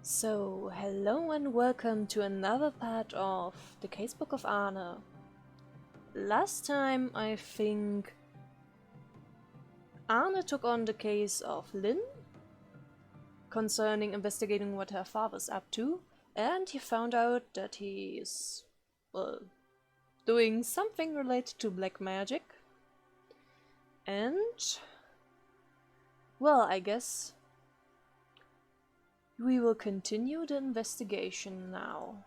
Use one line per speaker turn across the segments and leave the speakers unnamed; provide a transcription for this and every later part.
So, hello and welcome to another part of the Casebook of Arne. Last time, I think Arne took on the case of Lynn concerning investigating what her father's up to, and he found out that he's, well, doing something related to black magic. And, well, I guess we will continue the investigation now.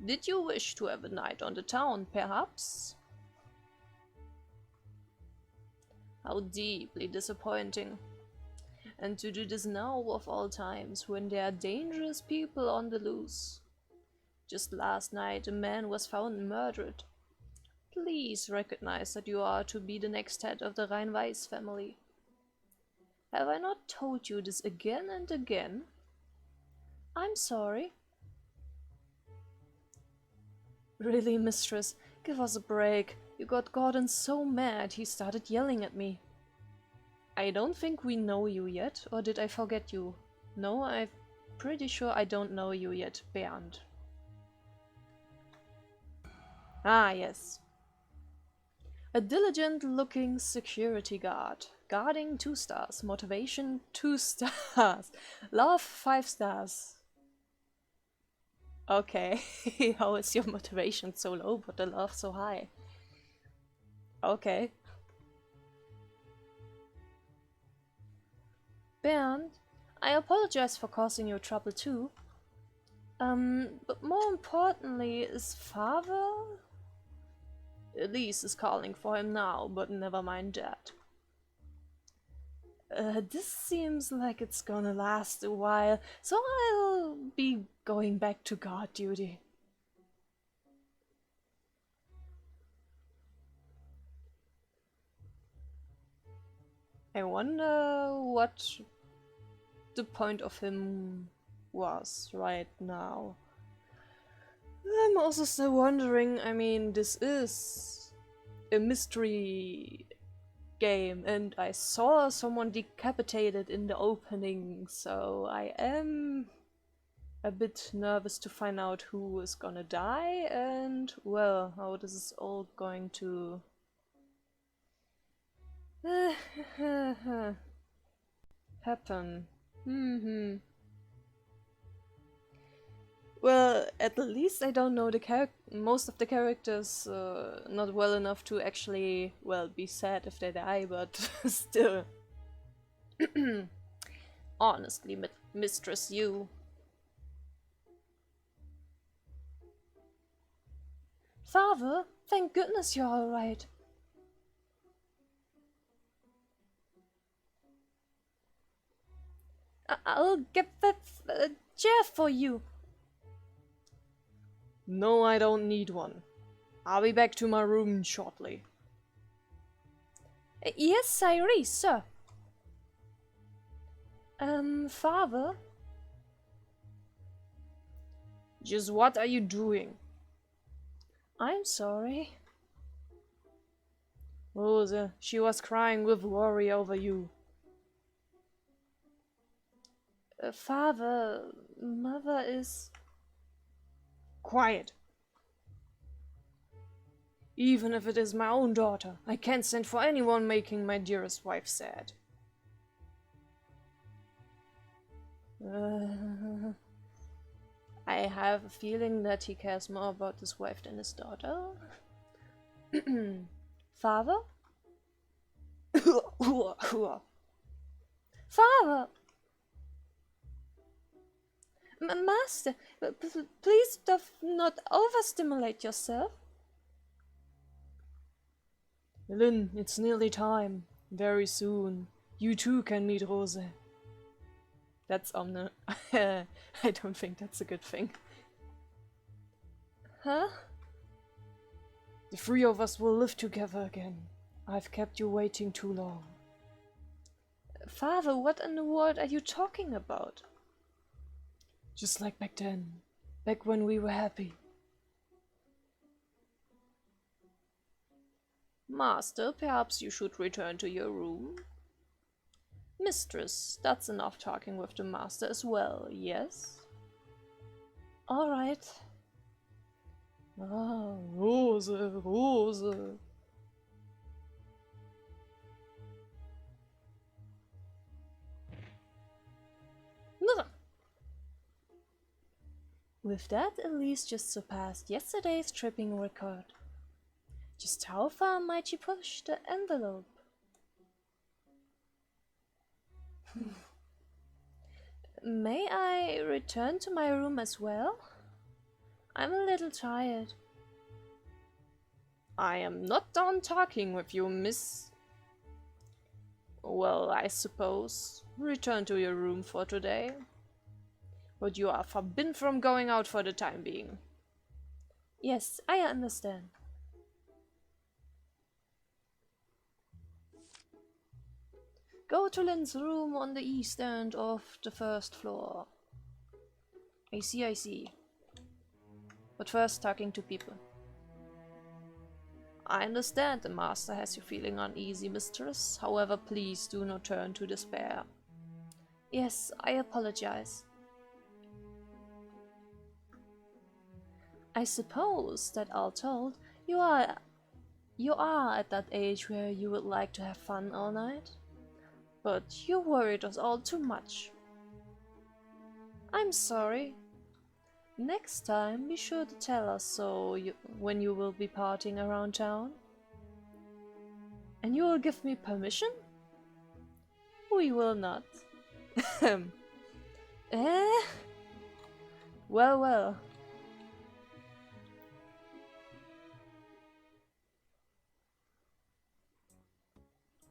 Did you wish to have a night on the town, perhaps? How deeply disappointing. And to do this now of all times, when there are dangerous people on the loose. Just last night a man was found murdered. Please recognize that you are to be the next head of the Rhein-Weiss family. Have I not told you this again and again? I'm sorry. Really, mistress, give us a break. You got Gordon so mad he started yelling at me. I don't think we know you yet, or did I forget you? No, I'm pretty sure I don't know you yet, Bernd. Ah, yes. A diligent-looking security guard. Guarding 2 stars. Motivation 2 stars. Love 5 stars. Okay, how is your motivation so low but the love so high? Okay. Bernd, I apologize for causing you trouble too. But more importantly, is father? Elise is calling for him now, but never mind that. This seems like it's gonna last a while, so I'll be going back to guard duty. I wonder what the point of him was right now. I'm also still wondering, I mean, this is a mystery game and I saw someone decapitated in the opening, so I am a bit nervous to find out who is gonna die and, well, how this is all going to happen. Well, at least I don't know the most of the characters not well enough to actually, well, be sad if they die, but still. Honestly, Mistress, you. Father, thank goodness you're alright. I'll get that chair for you. No, I don't need one. I'll be back to my room shortly. Yes, Cyree, sir. Father? Just what are you doing? I'm sorry. Rose, she was crying with worry over you. Father, Mother is... Quiet. Even if it is my own daughter, I can't stand for anyone making my dearest wife sad. I have a feeling that he cares more about his wife than his daughter. Father? Father! Master, please do not overstimulate yourself. Lynn, it's nearly time. Very soon. You too can meet Rose. That's Arne. I don't think that's a good thing. Huh? The 3 of us will live together again. I've kept you waiting too long. Father, what in the world are you talking about? Just like back then. Back when we were happy. Master, perhaps you should return to your room? Mistress, that's enough talking with the master as well, yes? Alright. Ah, Rose, Rose. With that, Elise just surpassed yesterday's tripping record. Just how far might she push the envelope? May I return to my room as well? I'm a little tired. I am not done talking with you, miss. Well, I suppose. Return to your room for today. But you are forbidden from going out for the time being. Yes, I understand. Go to Lynn's room on the east end of the first floor. I see, I see. But first, talking to people. I understand the master has you feeling uneasy, mistress. However, please do not turn to despair. Yes, I apologize. I suppose that all told, you are at that age where you would like to have fun all night? But you worried us all too much. I'm sorry. Next time, be sure to tell us so when you will be partying around town. And you will give me permission? We will not. Eh? Well, well.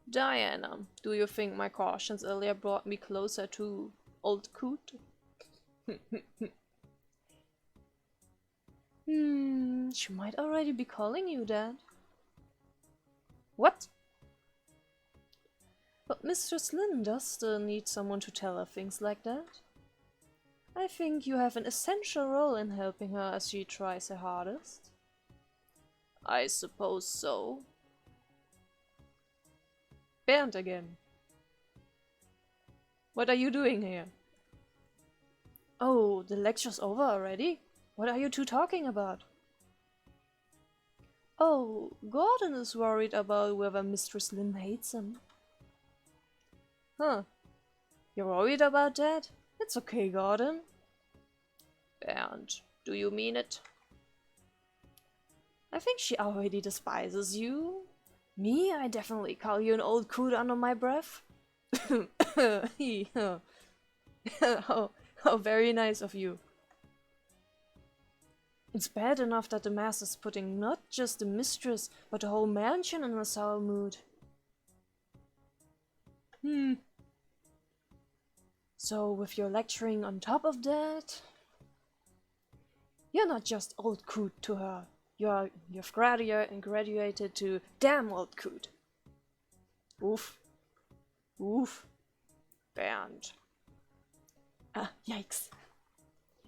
Diana, do you think my cautions earlier brought me closer to old Coot? She might already be calling you that. What? But Mistress Lynn does still need someone to tell her things like that. I think you have an essential role in helping her as she tries her hardest. I suppose so. Bernd again. What are you doing here? Oh, the lecture's over already? What are you two talking about? Oh, Gordon is worried about whether Mistress Lynn hates him. Huh. You're worried about that? It's okay, Gordon. Bernd, do you mean it? I think she already despises you. Me? I definitely call you an old coot under my breath. How very nice of you. It's bad enough that the master's putting not just the mistress, but the whole mansion in a sour mood. So with your lecturing on top of that, you're not just old coot to her. You've graduated to damn old coot. Oof. Oof. Bernd. Ah, yikes.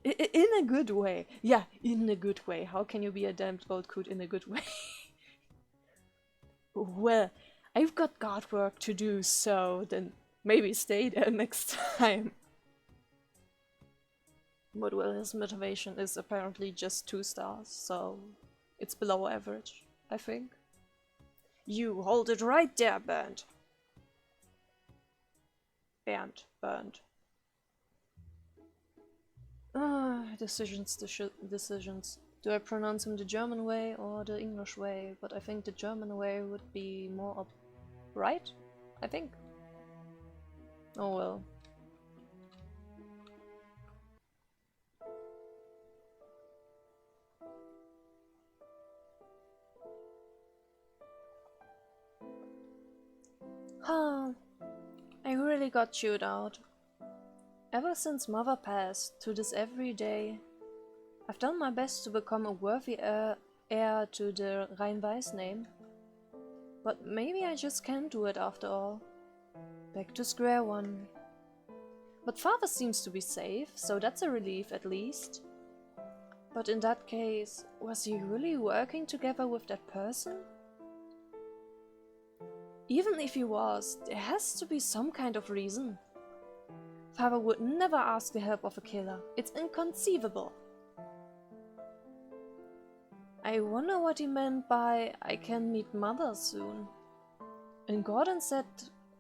In a good way. Yeah, in a good way. How can you be a damned old coot in a good way? Well, I've got guard work to do, so then maybe stay there next time. But well, his motivation is apparently just 2 stars, so it's below average, I think. You hold it right there, Bernd. Bernd. Decisions. Do I pronounce him the German way or the English way? But I think the German way would be more right, I think. Oh well. Huh. I really got chewed out. Ever since Mother passed, to this every day, I've done my best to become a worthy heir to the Rhein-Weiss name. But maybe I just can't do it after all. Back to square one. But Father seems to be safe, so that's a relief at least. But in that case, was he really working together with that person? Even if he was, there has to be some kind of reason. Father would never ask the help of a killer. It's inconceivable. I wonder what he meant by "I can meet Mother soon." And Gordon said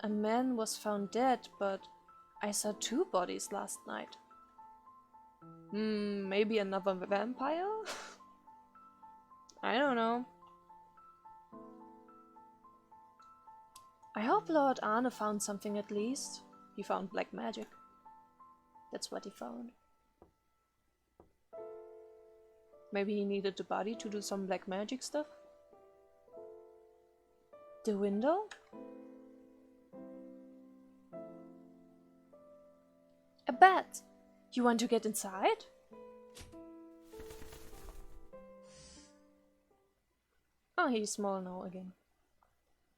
a man was found dead, but I saw 2 bodies last night. Maybe another vampire? I don't know. I hope Lord Arne found something at least. He found black magic. That's what he found. Maybe he needed the body to do some black magic stuff? The window? A bat! You want to get inside? Oh, he's small now again.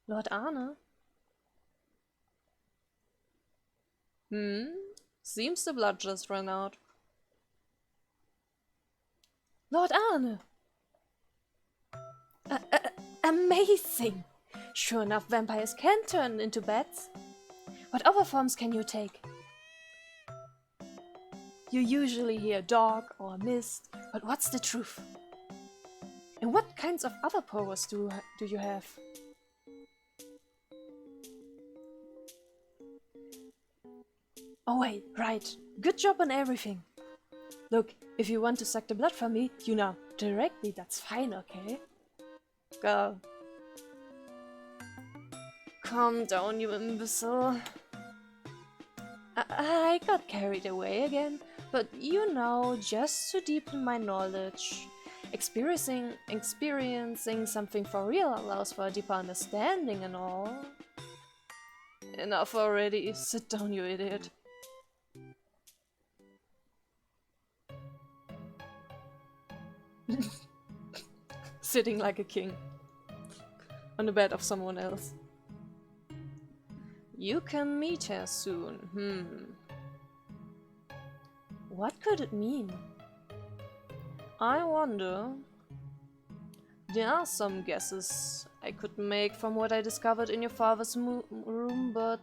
Lord Arne? Seems the blood just ran out. Lord Arne! Amazing! Sure enough, vampires can turn into bats. What other forms can you take? You usually hear dog or mist, but what's the truth? And what kinds of other powers do you have? Oh wait, right. Good job on everything. Look, if you want to suck the blood from me, you know, directly, that's fine, okay? Girl. Calm down, you imbecile. I got carried away again, but you know, just to deepen my knowledge. Experiencing something for real allows for a deeper understanding and all. Enough already. Sit down, you idiot. Sitting like a king on the bed of someone else. You can meet her soon. What could it mean? I wonder. There are some guesses I could make from what I discovered in your father's room, but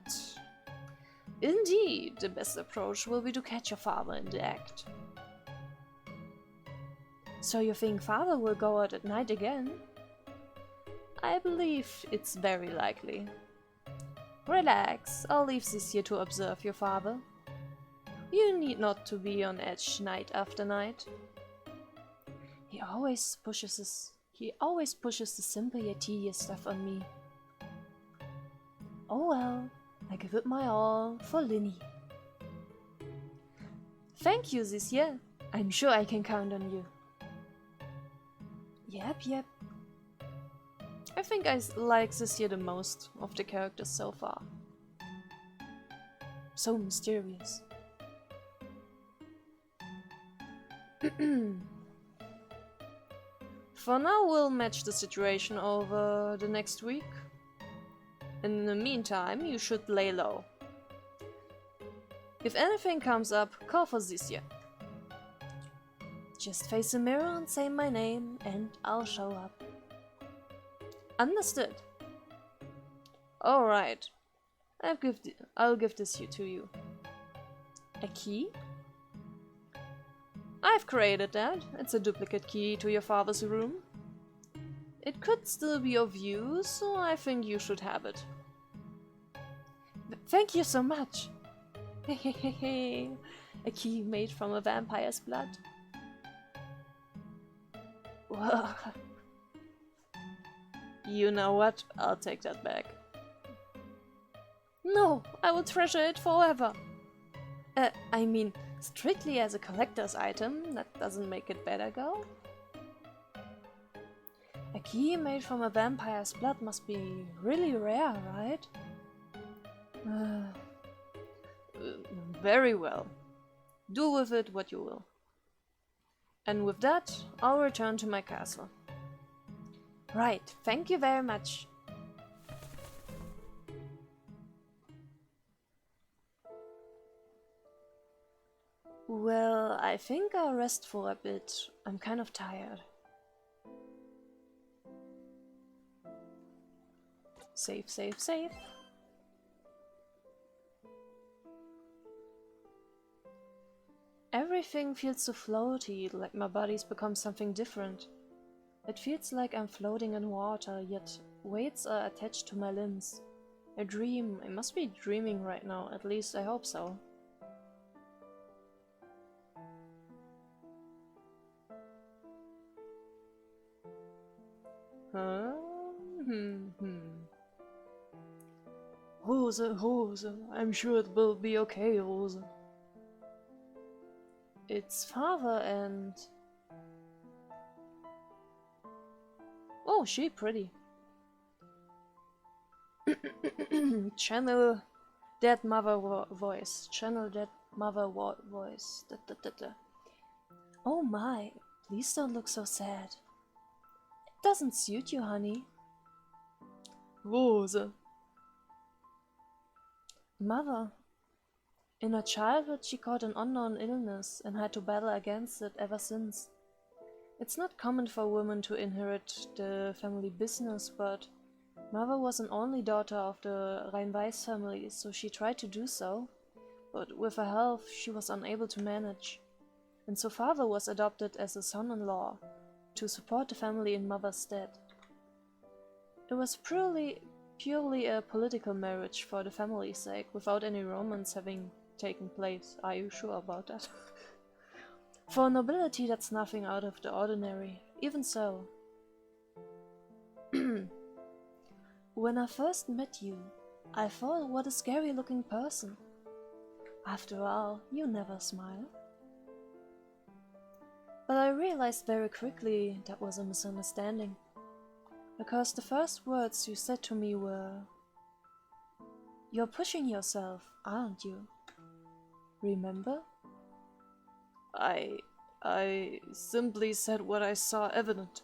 indeed, the best approach will be to catch your father in the act. So you think father will go out at night again? I believe it's very likely. Relax, I'll leave this here to observe your father. You need not to be on edge night after night. He always pushes the simple yet tedious stuff on me. Oh well, I give it my all for Linny. Thank you this year. I'm sure I can count on you. Yep. I think I like this year the most of the characters so far. So mysterious. For now, we'll match the situation over the next week. In the meantime, you should lay low. If anything comes up, call for Zizia. Just face the mirror and say my name, and I'll show up. Understood. Alright. I'll give this to you. A key? I've created that. It's a duplicate key to your father's room. It could still be of use, so I think you should have it. Thank you so much. Hehehe. A key made from a vampire's blood. Whoa. You know what? I'll take that back. No, I will treasure it forever. I mean, strictly as a collector's item, that doesn't make it better, girl. A key made from a vampire's blood must be really rare, right? Very well. Do with it what you will. And with that, I'll return to my castle. Right, thank you very much. Well, I think I'll rest for a bit. I'm kind of tired. Save, save, save. Everything feels so floaty, like my body's become something different. It feels like I'm floating in water, yet weights are attached to my limbs. A dream. I must be dreaming right now, at least I hope so. Huh? Rose, Rose, I'm sure it will be okay, Rose. It's father and... Oh, she pretty. Channel that mother voice. Channel that mother voice. Da, da, da, da. Oh my, please don't look so sad. It doesn't suit you, honey. Rose. Mother. In her childhood, she caught an unknown illness and had to battle against it ever since. It's not common for women to inherit the family business, but Mother was an only daughter of the Rhein-Weiss family, so she tried to do so. But with her health, she was unable to manage. And so Father was adopted as a son-in-law to support the family in Mother's stead. It was purely a political marriage for the family's sake, without any romance having taken place. Are you sure about that? For nobility, that's nothing out of the ordinary. Even so. When I first met you, I thought, what a scary looking person. After all, you never smile. But I realized very quickly that was a misunderstanding. Because the first words you said to me were, "You're pushing yourself, aren't you? Remember?" I simply said what I saw evident.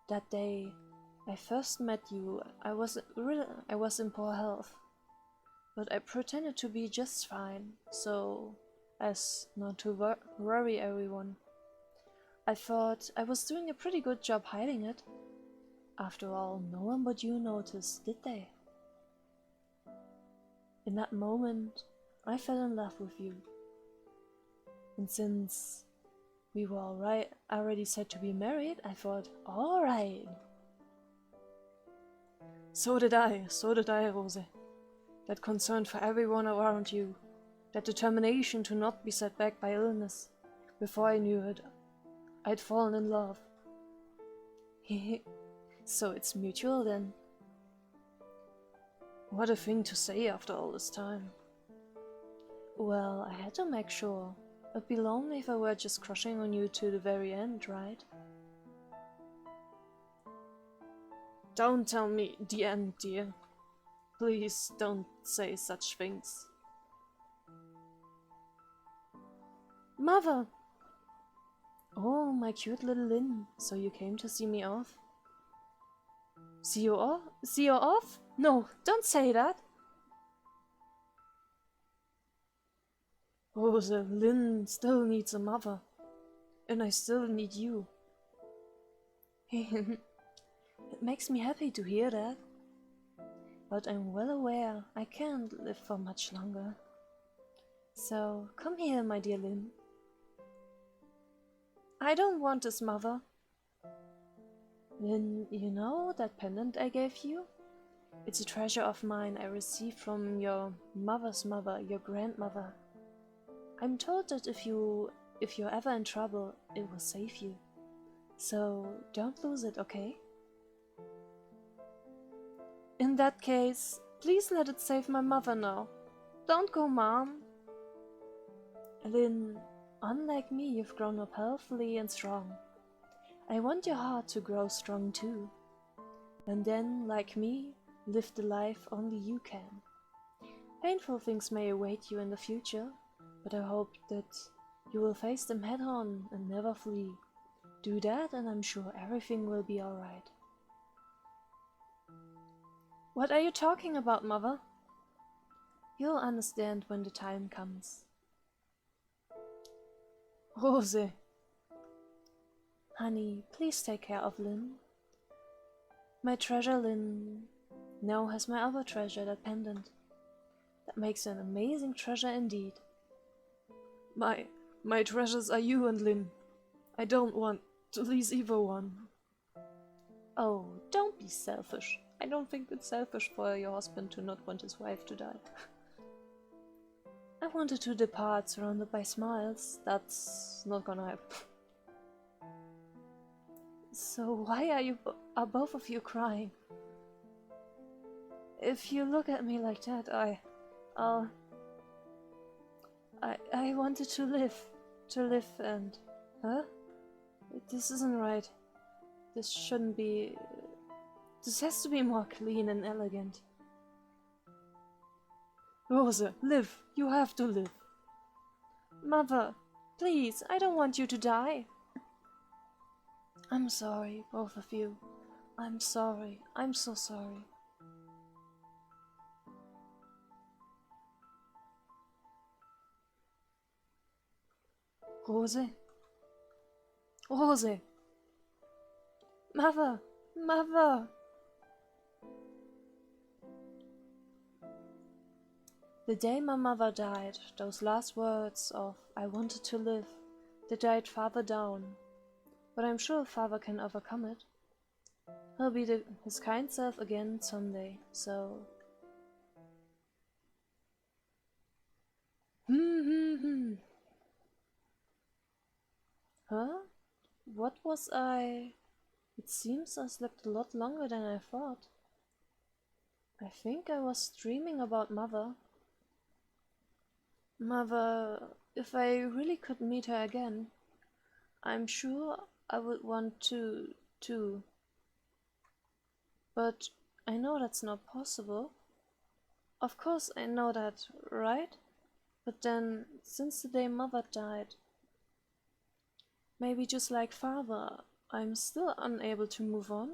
That day I first met you, I was in poor health. But I pretended to be just fine, so as not to worry everyone. I thought I was doing a pretty good job hiding it. After all, no one but you noticed, did they? In that moment, I fell in love with you. And since we were already said to be married, I thought, alright. So did I, Rose. That concern for everyone around you, that determination to not be set back by illness. Before I knew it, I'd fallen in love. So it's mutual then. What a thing to say after all this time. Well, I had to make sure. It'd be lonely if I were just crushing on you to the very end, right? Don't tell me the end, dear. Please don't say such things. Mother! Oh, my cute little Lynn. So you came to see me off? See you off? See you off? No, don't say that. Rose, Lynn still needs a mother. And I still need you. It makes me happy to hear that. But I'm well aware I can't live for much longer. So, come here, my dear Lynn. I don't want this, Mother. Lynn, you know that pendant I gave you? It's a treasure of mine I received from your mother's mother, your grandmother. I'm told that if you're ever in trouble, it will save you. So, don't lose it, okay? In that case, please let it save my mother now. Don't go, Mom. Lynn, unlike me, you've grown up healthily and strong. I want your heart to grow strong too. And then, like me, live the life only you can. Painful things may await you in the future, but I hope that you will face them head on and never flee. Do that and I'm sure everything will be alright. What are you talking about, Mother? You'll understand when the time comes. Rose. Honey, please take care of Lynn. My treasure, Lynn, now has my other treasure, that pendant. That makes an amazing treasure indeed. My treasures are you and Lynn. I don't want to lose either one. Oh, don't be selfish. I don't think it's selfish for your husband to not want his wife to die. I wanted to depart surrounded by smiles. That's not gonna happen. So why are both of you crying? If you look at me like that, I wanted to live and... Huh? This isn't right. This shouldn't be... This has to be more clean and elegant. Rose, live! You have to live! Mother, please, I don't want you to die. I'm sorry, both of you. I'm sorry. I'm so sorry. Rose? Rose! Mother! Mother! The day my mother died, those last words of "I wanted to live" they died farther down. But I'm sure father can overcome it. He'll be his kind self again someday, so... Huh? What was I... It seems I slept a lot longer than I thought. I think I was dreaming about Mother. Mother, if I really could meet her again, I'm sure I would want to, too. But I know that's not possible. Of course I know that, right? But then, since the day Mother died, maybe just like Father, I'm still unable to move on.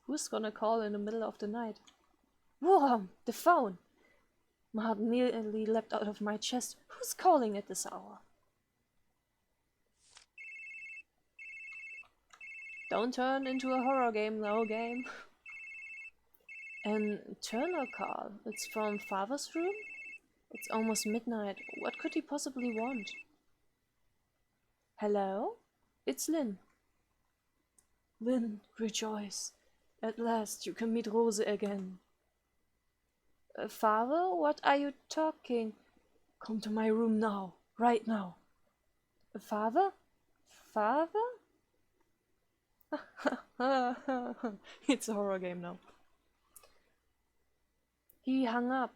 Who's gonna call in the middle of the night? Whoa, the phone! My heart nearly leapt out of my chest. Who's calling at this hour? Don't turn into a horror game now, game. An Turner call. It's from Father's room? It's almost midnight. What could he possibly want? Hello? It's Lynn. Lynn, rejoice. At last you can meet Rose again. Father, what are you talking? Come to my room now, right now. Father? Father? It's a horror game now. He hung up.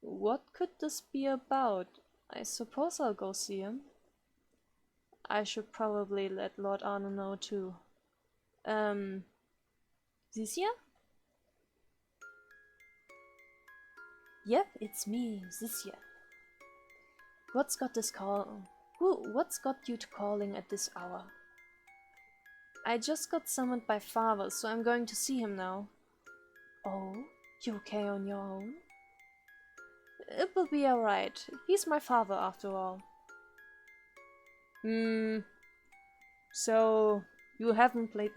What could this be about? I suppose I'll go see him. I should probably let Lord Arne know too. Zisia? Yep, it's me, Zisia. What's got you calling at this hour? I just got summoned by Father, so I'm going to see him now. Oh, you okay on your own? It will be alright. He's my father after all. So you haven't played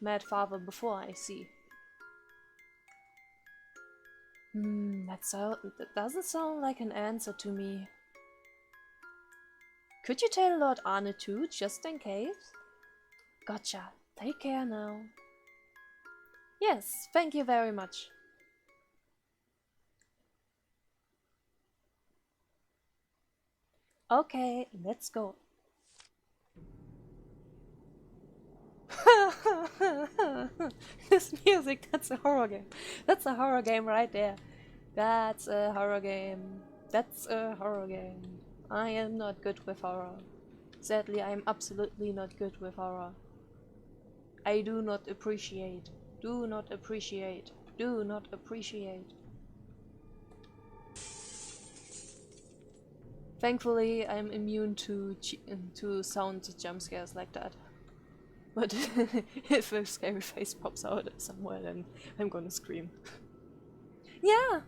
Mad Father before, I see. That doesn't sound like an answer to me. Could you tell Lord Arne too, just in case? Gotcha. Take care now. Yes, thank you very much. Okay, let's go. This music, that's a horror game. That's a horror game right there. That's a horror game. That's a horror game. I am not good with horror. Sadly, I am absolutely not good with horror. I do not appreciate. Do not appreciate. Do not appreciate. Thankfully, I'm immune to sound jump scares like that. But if a scary face pops out somewhere, then I'm gonna scream. Yeah!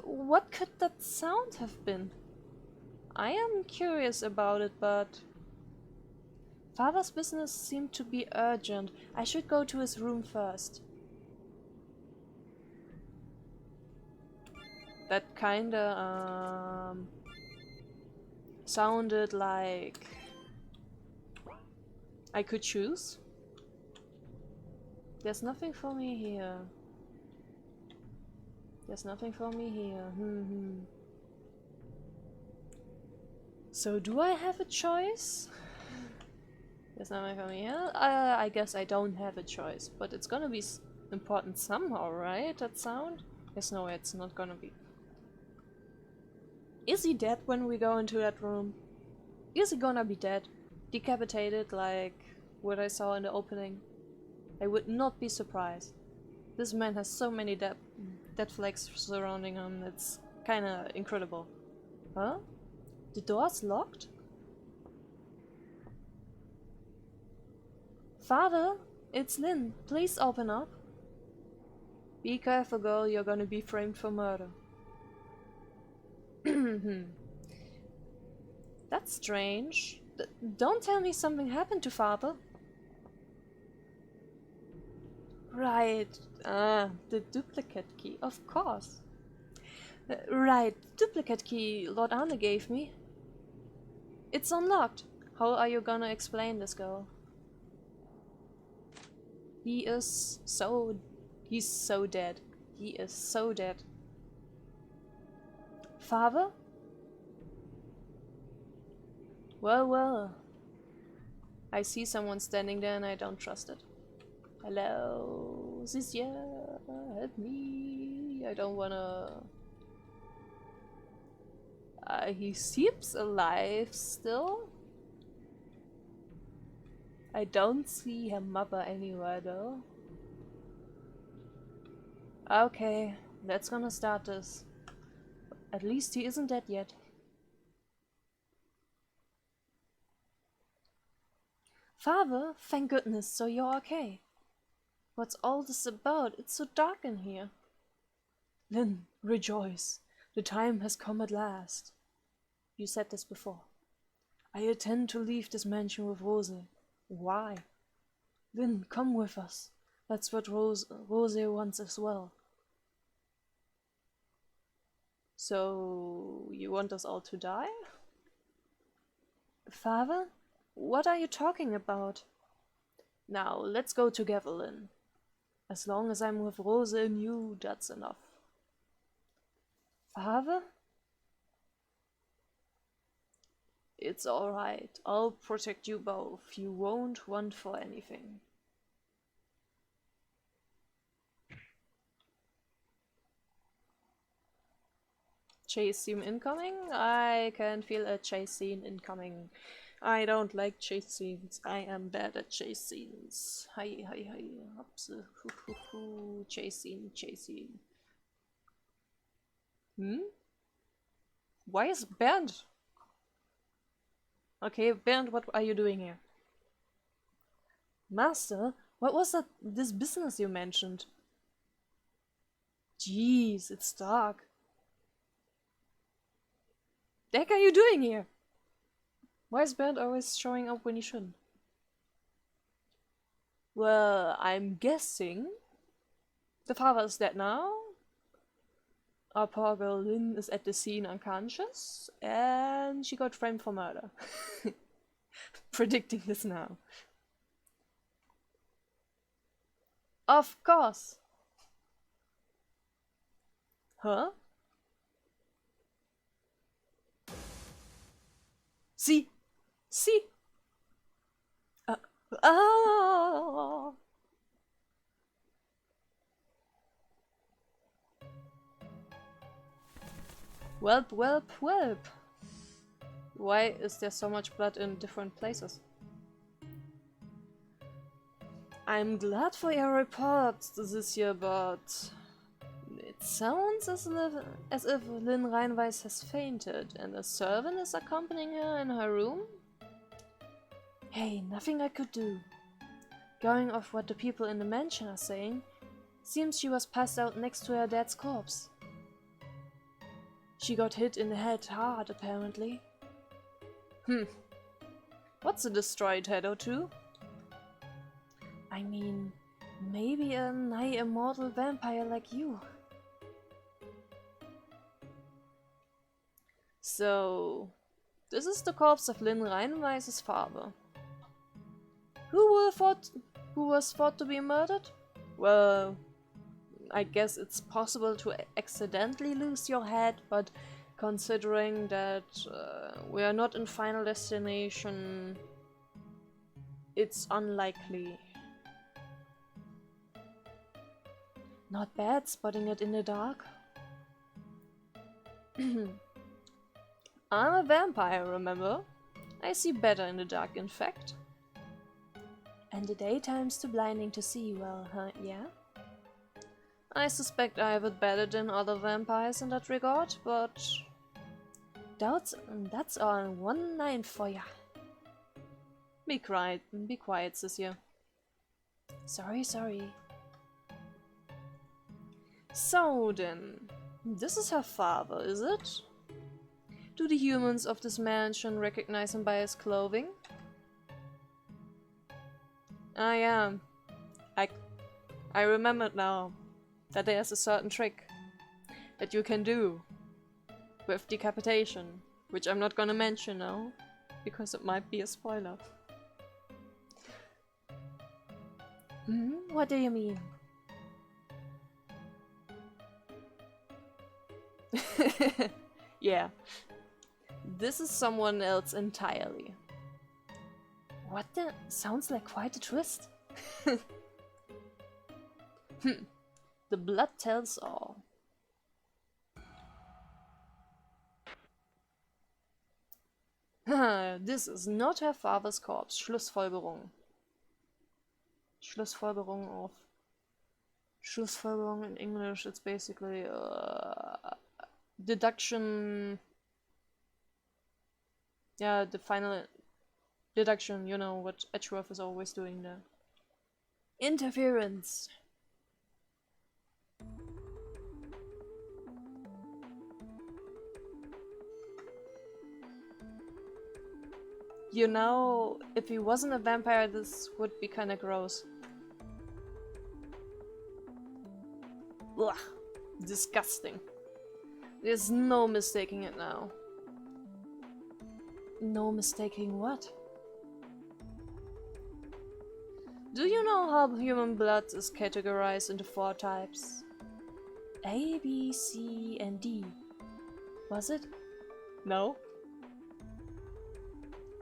What could that sound have been? I am curious about it, but... Father's business seemed to be urgent. I should go to his room first. That kinda, sounded like... I could choose? There's nothing for me here. There's nothing for me here. So do I have a choice? There's nothing for me here. I guess I don't have a choice, but it's gonna be important somehow, right? That sound? Yes, no, it's not gonna be. Is he dead when we go into that room? Is he gonna be dead? Decapitated like what I saw in the opening? I would not be surprised. This man has so many dead flags surrounding him, it's kinda incredible. Huh? The door's locked? Father, it's Lynn. Please open up. Be careful, girl. You're gonna be framed for murder. That's strange. Don't tell me something happened to Father. Right. The duplicate key. Of course. Right. Duplicate key Lord Arne gave me. It's unlocked. How are you gonna explain this, girl? He's so dead. He is so dead. Father? Well, well. I see someone standing there and I don't trust it. Hello, Zizia, help me. I don't wanna... he seems alive still. I don't see her mother anywhere though. Okay, let's gonna start this. At least he isn't dead yet. Father, thank goodness, so you're okay. What's all this about? It's so dark in here. Lynn, rejoice. The time has come at last. You said this before. I intend to leave this mansion with Rose. Why? Lynn, come with us. That's what Rose wants as well. So, you want us all to die? Father? What are you talking about? Now, let's go together, Lynn. As long as I'm with Rose and you, that's enough. Father? It's alright. I'll protect you both. You won't want for anything. Chase scene incoming? I can feel a chase scene incoming. I don't like chase scenes. I am bad at chase scenes. Hi, hi, hi. Ups, chase scene, chase scene. Why is Bernd? Okay, Bernd, what are you doing here? Master, what was this business you mentioned? Jeez, it's dark. The heck are you doing here? Why is Bernd always showing up when he shouldn't? Well, I'm guessing the father is dead now. Our poor girl Lynn is at the scene unconscious, and she got framed for murder. Predicting this now. Of course. Huh? See? See? Ah! Welp, Welp, Welp. Why is there so much blood in different places? I'm glad for your report this year, but it sounds as if Lynn Reinweiss has fainted and a servant is accompanying her in her room? Hey, nothing I could do. Going off what the people in the mansion are saying, seems she was passed out next to her dad's corpse. She got hit in the head hard, apparently. Hmm. What's a destroyed head or two? I mean, maybe a nigh immortal vampire like you. So, this is the corpse of Lynn Reinweis's father. Who was thought to be murdered? Well, I guess it's possible to accidentally lose your head, but considering that we are not in Final Destination, it's unlikely. Not bad spotting it in the dark. I'm a vampire, remember? I see better in the dark, in fact. And the daytime's too blinding to see well, huh? Yeah? I suspect I have it better than other vampires in that regard, but that's all 1-9 for ya. Be quiet, Sisya. Sorry. So then, this is her father, is it? Do the humans of this mansion recognize him by his clothing? Ah yeah, I remembered now that there's a certain trick that you can do with decapitation, which I'm not gonna mention now, because it might be a spoiler. What do you mean? Yeah, this is someone else entirely. What the? Sounds like quite a twist. The blood tells all. This is not her father's corpse. Schlussfolgerung. Schlussfolgerung in English, it's basically deduction. Yeah, the final deduction, you know what Edgeworth is always doing there. Interference. You know, if he wasn't a vampire, this would be kinda gross. Ugh, disgusting. There's no mistaking it now. No mistaking what? Do you know how human blood is categorized into 4 types? A, B, C, and D. Was it? No.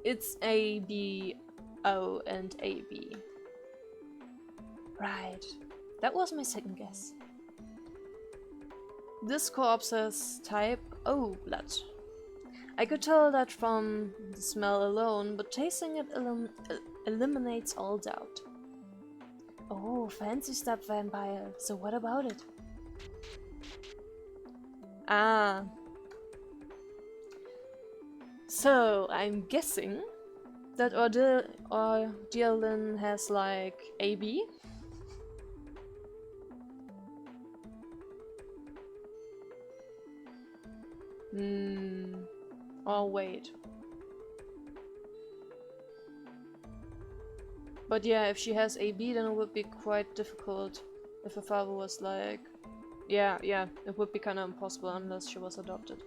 It's A, B, O, and AB. Right. That was my second guess. This corpse has type O blood. I could tell that from the smell alone, but tasting it eliminates all doubt. Oh, fancy stuff, vampire. So what about it? Ah. So, I'm guessing that Ordealin has like AB? Oh wait. But yeah, if she has AB, then it would be quite difficult if her father was like... Yeah, it would be kinda impossible unless she was adopted.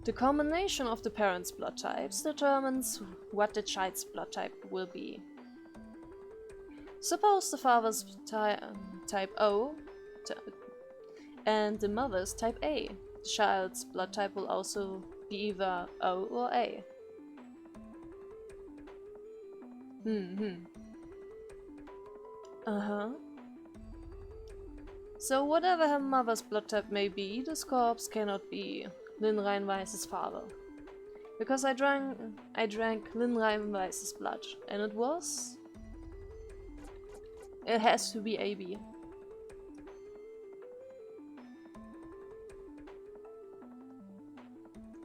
The combination of the parents' blood types determines what the child's blood type will be. Suppose the father's type O and the mother's type A. The child's blood type will also be either O or A. So whatever her mother's blood type may be, this corpse cannot be Lynn Reinweis's father. Because I drank Lynn Reinweis's blood, and it has to be AB.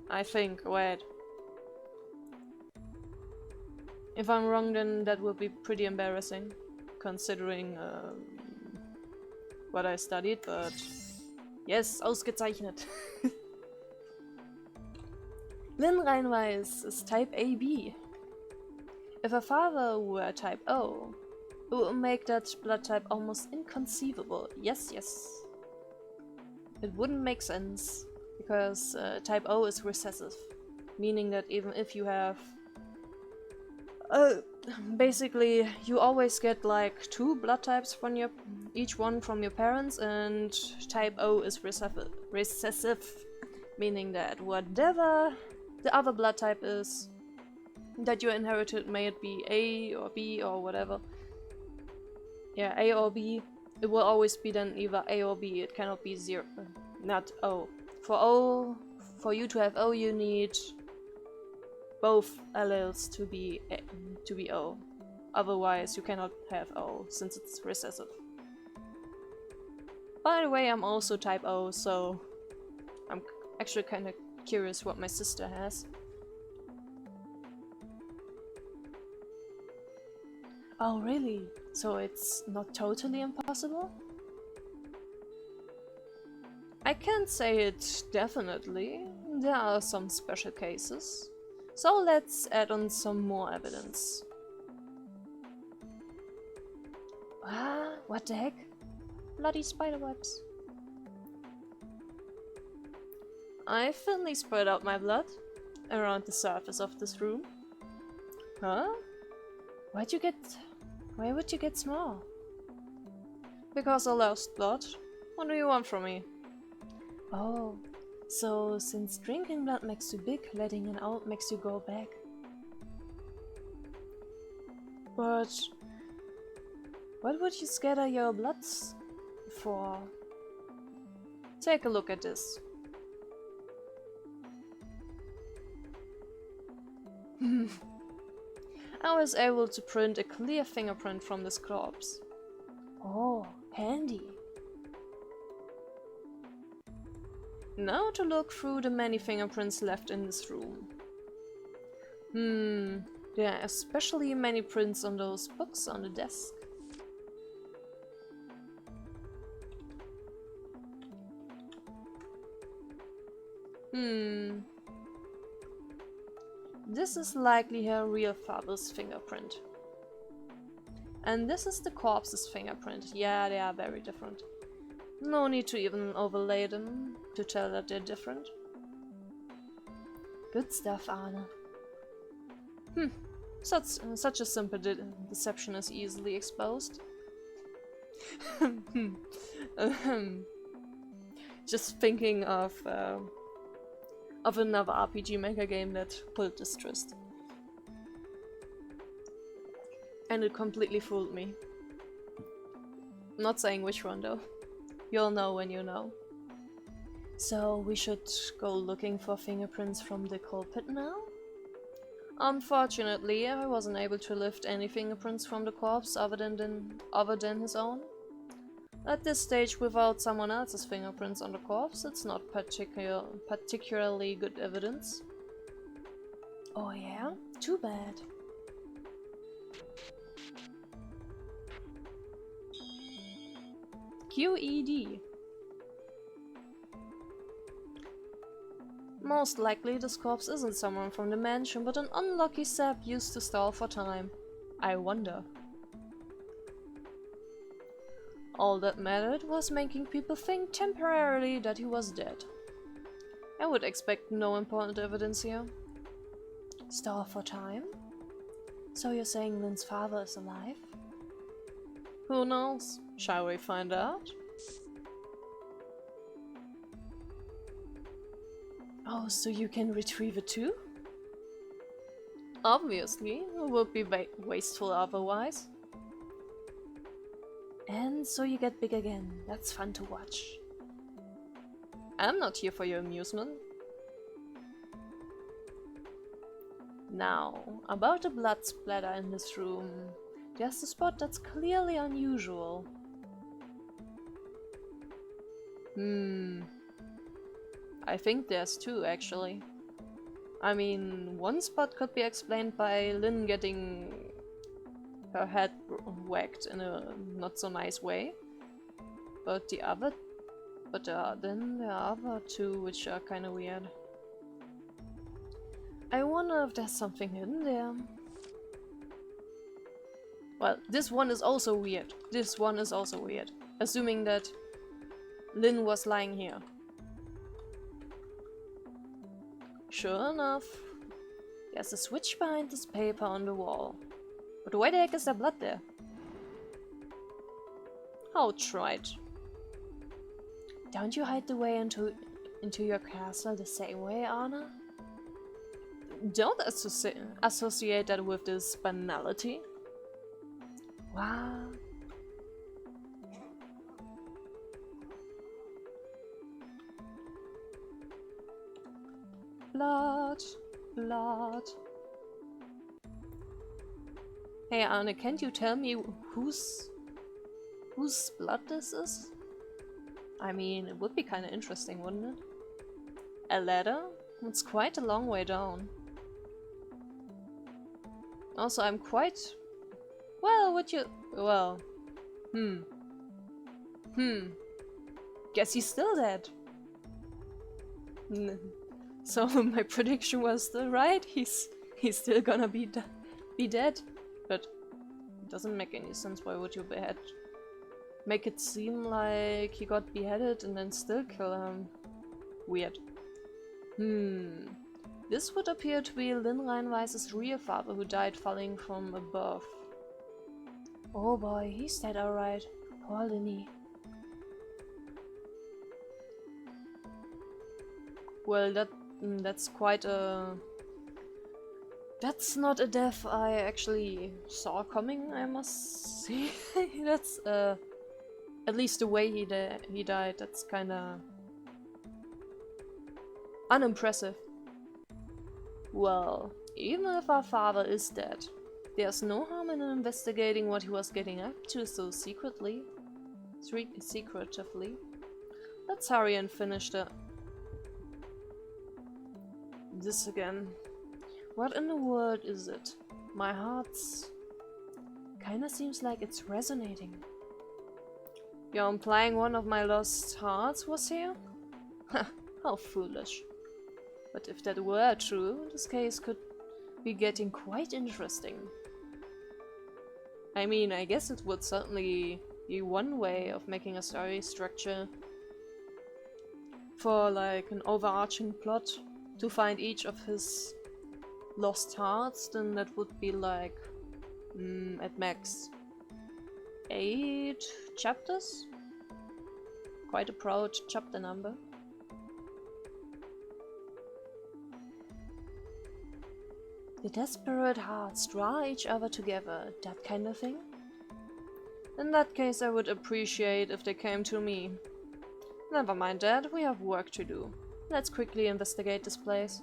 I think, wait. If I'm wrong, then that would be pretty embarrassing, considering what I studied, but yes, ausgezeichnet. Lynn Reinweiss is type AB. If her father were type O, it would make that blood type almost inconceivable. Yes, yes. It wouldn't make sense, because type O is recessive, meaning that even if you have... basically, you always get like 2 blood types from each one from your parents, and type O is recessive, meaning that whatever the other blood type is that you inherited, may it be A or B or whatever, yeah, A or B, it will always be then either A or B. It cannot be 0, not O. For you to have O, you need both alleles to be O. Otherwise, you cannot have O, since it's recessive. By the way, I'm also type O, so I'm actually kind of curious what my sister has. Oh, really? So it's not totally impossible? I can't say it definitely. There are some special cases. So let's add on some more evidence. Ah, what the heck? Bloody spiderwebs. I thinly spread out my blood around the surface of this room. Huh? Why would you get small? Because I lost blood. What do you want from me? Oh, so since drinking blood makes you big, letting it out makes you go back. But what would you scatter your bloods for? Take a look at this. I was able to print a clear fingerprint from this corpse. Oh, handy. Now to look through the many fingerprints left in this room. There are especially many prints on those books on the desk. This is likely her real father's fingerprint. And this is the corpse's fingerprint. Yeah, they are very different. No need to even overlay them to tell that they're different. Good stuff, Arne. Such a simple deception is easily exposed. Just thinking of another RPG Maker game that pulled this twist. And it completely fooled me. Not saying which one though. You'll know when you know. So we should go looking for fingerprints from the culprit now? Unfortunately, I wasn't able to lift any fingerprints from the corpse other than his own. At this stage, without someone else's fingerprints on the corpse, it's not particularly good evidence. Oh yeah? Too bad. QED. Most likely this corpse isn't someone from the mansion, but an unlucky sap used to stall for time. I wonder. All that mattered was making people think temporarily that he was dead. I would expect no important evidence here. Stall for time? So you're saying Lynn's father is alive? Who knows? Shall we find out? Oh, so you can retrieve it too? Obviously, it would be wasteful otherwise. And so you get big again. That's fun to watch. I'm not here for your amusement. Now, about the blood splatter in this room. There's a spot that's clearly unusual. I think there's 2 actually. I mean, one spot could be explained by Lynn getting her head whacked in a not so nice way. But then there are other 2 which are kinda weird. I wonder if there's something hidden there. Well, this one is also weird. This one is also weird. Assuming that Lynn was lying here. Sure enough, there's a switch behind this paper on the wall. But why the heck is there blood there? Outright. Don't you hide the way into your castle the same way, Arne? Don't associate that with this banality. Wow. Blood. Blood. Hey Arne, can't you tell me whose blood this is? I mean, it would be kinda interesting, wouldn't it? A ladder? It's quite a long way down. Also, I'm quite... Well, Guess he's still dead. So my prediction was still right. He's still gonna be dead. But it doesn't make any sense. Why would you make it seem like he got beheaded and then still kill him? Weird. This would appear to be Lynn Reinweis's real father who died falling from above. Oh boy, he's dead alright. Poor Linny. Well, that's quite a... That's not a death I actually saw coming, I must say. That's, at least the way he died, that's kinda... unimpressive. Well, even if our father is dead, there's no harm in investigating what he was getting up to so secretively. Let's hurry and finish this again. What in the world is it? My heart's... kinda seems like it's resonating. You're implying one of my lost hearts was here? How foolish. But if that were true, this case could be getting quite interesting. I mean, I guess it would certainly be one way of making a story structure for like an overarching plot to find each of his lost hearts. Then that would be like at max 8 chapters. Quite a proud chapter number. The desperate hearts draw each other together, that kind of thing? In that case, I would appreciate if they came to me. Never mind that, we have work to do. Let's quickly investigate this place.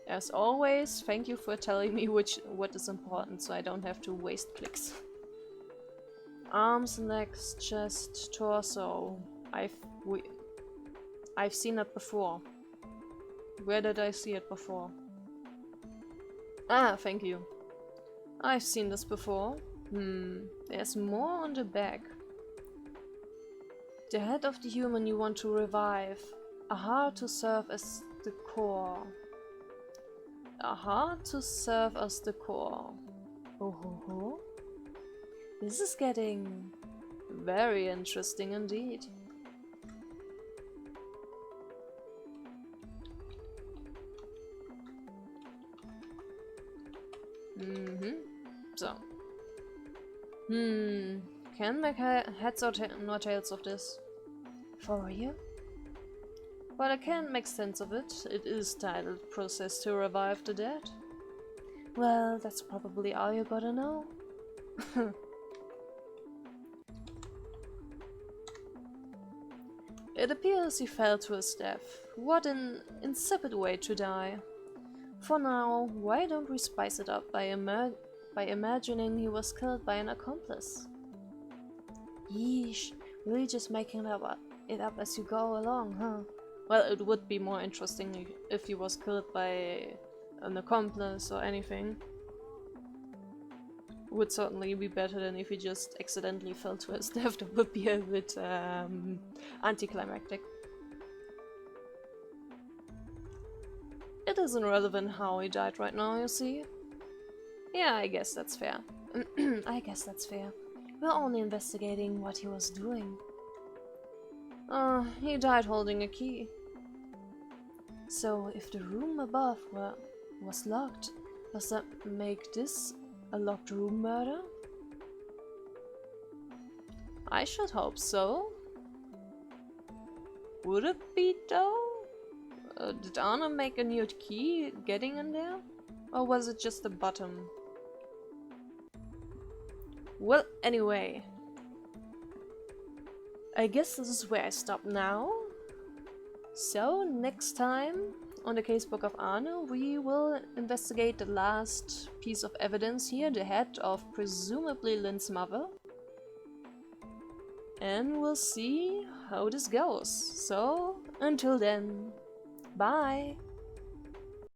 As always, thank you for telling me what is important so I don't have to waste clicks. Arms, legs, chest, torso. I've seen it before. Where did I see it before? Ah, thank you. I've seen this before. There's more on the back. The head of the human you want to revive. A heart to serve as the core. A heart to serve as the core. Oh ho ho. This is getting very interesting indeed. So. Can make heads or nor tails of this. For real? Well, I can't make sense of it. It is titled Process to Revive the Dead. Well, that's probably all you gotta know. It appears he fell to his death. What an insipid way to die. For now, why don't we spice it up by imagining he was killed by an accomplice? Yeesh, really just making it up as you go along, huh? Well, it would be more interesting if he was killed by an accomplice or anything. Would certainly be better than if he just accidentally fell to his death. That would be a bit anticlimactic. It isn't relevant how he died right now, you see. Yeah, I guess that's fair. I guess that's fair. We're only investigating what he was doing. He died holding a key. So, if the room above was locked, does that make this a locked room murder? I should hope so. Would it be though? Did Arne make a new key getting in there? Or was it just the bottom? Well, anyway. I guess this is where I stop now. So, next time on the casebook of Arne, we will investigate the last piece of evidence here, the head of presumably Lynn's mother. And we'll see how this goes. So, until then, bye!